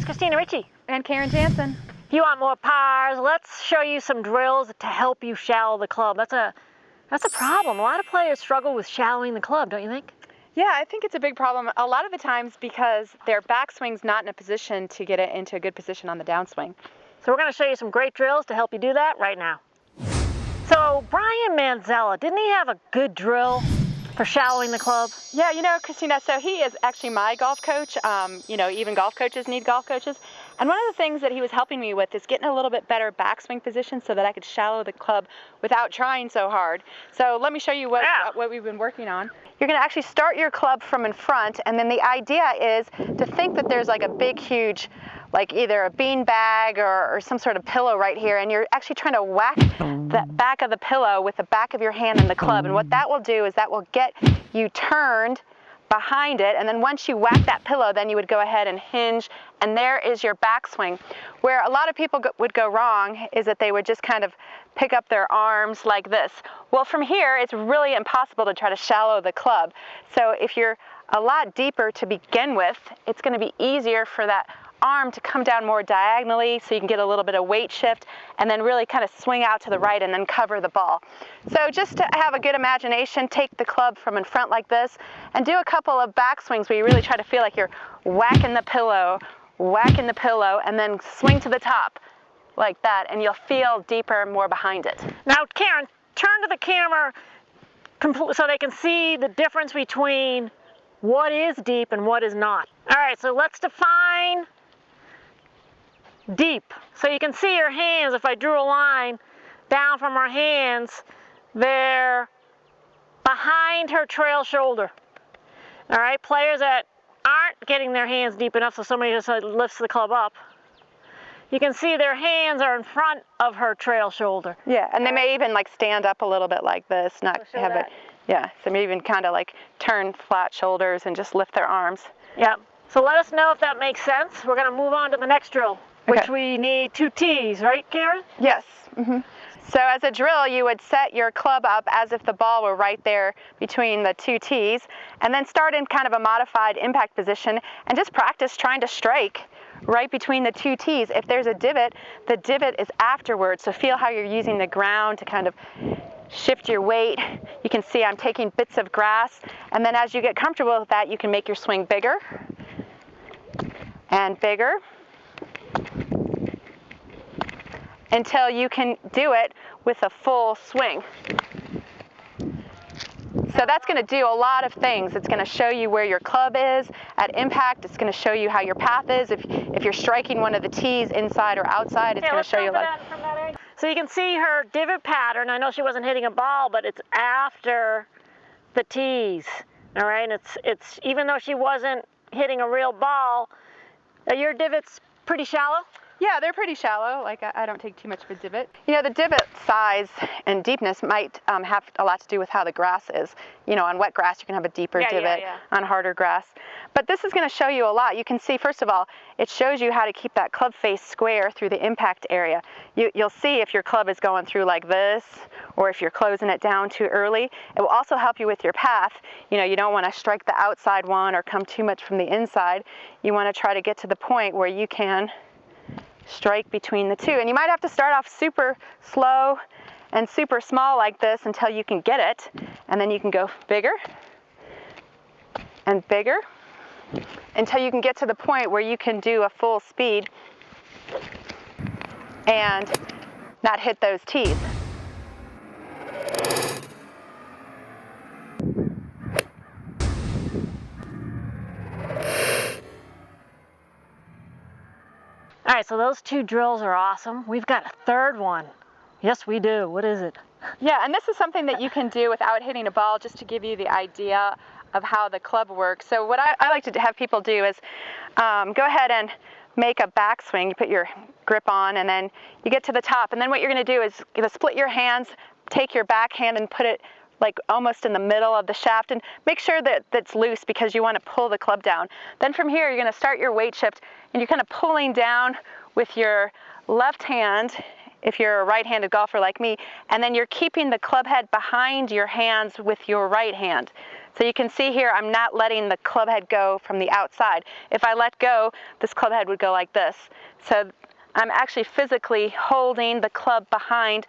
Christina Ricci. And Karen Jansen. If you want more pars, let's show you some drills to help you shallow the club. That's a problem. A lot of players struggle with shallowing the club, don't you think? Yeah, I think it's a big problem a lot of the times because their backswing's not in a position to get it into a good position on the downswing. So we're going to show you some great drills to help you do that right now. So Brian Manzella, didn't he have a good drill for shallowing the club? Yeah, you know, Christina, so he is actually my golf coach. Even golf coaches need golf coaches. And one of the things that he was helping me with is getting a little bit better backswing position so that I could shallow the club without trying so hard. So let me show you what we've been working on. You're going to actually start your club from in front, and then the idea is to think that there's like a big, huge, like either a bean bag or some sort of pillow right here, and you're actually trying to whack the back of the pillow with the back of your hand in the club. And what that will do is that will get you turned behind it, and then once you whack that pillow, then you would go ahead and hinge, and there is your backswing. Where a lot of people would go wrong is that they would just kind of pick up their arms like this. Well, from here, it's really impossible to try to shallow the club. So if you're a lot deeper to begin with, it's going to be easier for that arm to come down more diagonally so you can get a little bit of weight shift and then really kind of swing out to the right and then cover the ball. So just to have a good imagination, take the club from in front like this and do a couple of backswings where you really try to feel like you're whacking the pillow, and then swing to the top like that, and you'll feel deeper, more behind it. Now, Karen, turn to the camera so they can see the difference between what is deep and what is not. All right, so let's define deep. So you can see her hands. If I drew a line down from her hands, they're behind her trail shoulder. All right, players that aren't getting their hands deep enough, so somebody just lifts the club up, you can see their hands are in front of her trail shoulder. Yeah, and they may even like stand up a little bit like this, not have it. Yeah, so maybe even kind of like turn flat shoulders and just lift their arms. Yeah. So let us know if that makes sense. We're going to move on to the next drill, which we need 2 tees, right, Karen? Yes. Mm-hmm. So as a drill, you would set your club up as if the ball were right there between the 2 tees, and then start in kind of a modified impact position and just practice trying to strike right between the 2 tees. If there's a divot, the divot is afterwards, so feel how you're using the ground to kind of shift your weight. You can see I'm taking bits of grass, and then as you get comfortable with that, you can make your swing bigger and bigger until you can do it with a full swing. So that's going to do a lot of things. It's going to show you where your club is at impact. It's going to show you how your path is. If you're striking one of the tees inside or outside, it's going to show you a lot. So you can see her divot pattern. I know she wasn't hitting a ball, but it's after the tees. All right, and it's even though she wasn't hitting a real ball, are your divots pretty shallow? Yeah, they're pretty shallow. Like I don't take too much of a divot. You know, the divot size and deepness might have a lot to do with how the grass is. You know, on wet grass you can have a deeper divot. On harder grass. But this is going to show you a lot. You can see, first of all, it shows you how to keep that club face square through the impact area. You'll see if your club is going through like this, or if you're closing it down too early. It will also help you with your path. You know, you don't want to strike the outside one or come too much from the inside. You want to try to get to the point where you can strike between the 2. And you might have to start off super slow and super small like this until you can get it, and then you can go bigger and bigger until you can get to the point where you can do a full speed and not hit those tees. All right, so those 2 drills are awesome. We've got a third one. Yes, we do. What is it? Yeah, and this is something that you can do without hitting a ball, just to give you the idea of how the club works. So what I like to have people do is go ahead and make a backswing. You put your grip on, and then you get to the top. And then what you're going to do is split your hands, take your backhand and put it like almost in the middle of the shaft, and make sure that that's loose because you want to pull the club down. Then from here, you're going to start your weight shift, and you're kind of pulling down with your left hand if you're a right-handed golfer like me, and then you're keeping the club head behind your hands with your right hand. So you can see here, I'm not letting the club head go from the outside. If I let go, this club head would go like this. So I'm actually physically holding the club behind,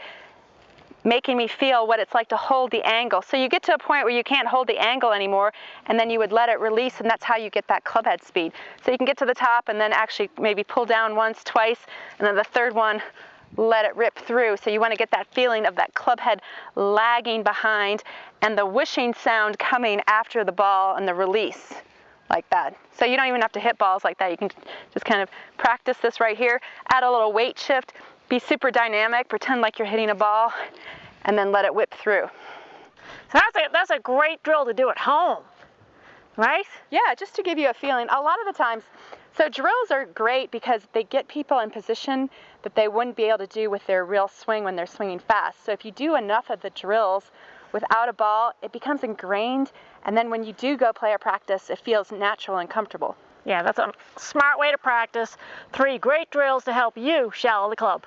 making me feel what it's like to hold the angle. So you get to a point where you can't hold the angle anymore, and then you would let it release, and that's how you get that club head speed. So you can get to the top and then actually maybe pull down once, twice, and then the third one, let it rip through. So you want to get that feeling of that club head lagging behind and the whooshing sound coming after the ball and the release, like that. So you don't even have to hit balls like that. You can just kind of practice this right here, add a little weight shift, be super dynamic, pretend like you're hitting a ball, and then let it whip through. So that's a great drill to do at home, right? Yeah, just to give you a feeling. A lot of the times, so drills are great because they get people in position that they wouldn't be able to do with their real swing when they're swinging fast. So if you do enough of the drills without a ball, it becomes ingrained, and then when you do go play or practice, it feels natural and comfortable. Yeah, that's a smart way to practice. 3 great drills to help you shallow the club.